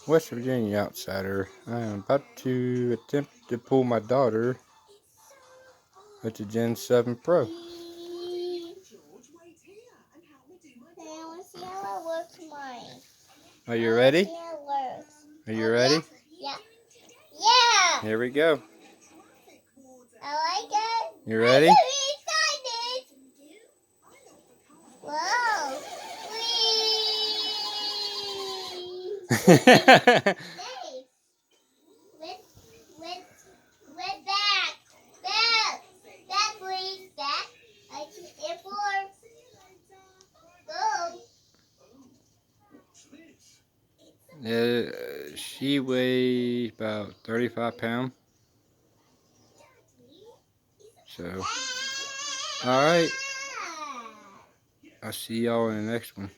West Virginia Outsider. I am about to attempt to pull my daughter with the Gen 7 Pro. I want to see how it works mine. Are you ready? See how it works. Are you ready? Yeah. Yeah. Here we go. I like it. You ready? I'm really excited. Whoa. Whee. With back. Back, please. Back. I see airport. Go. She weighs about 35 pounds. So, alright. I'll see y'all in the next one.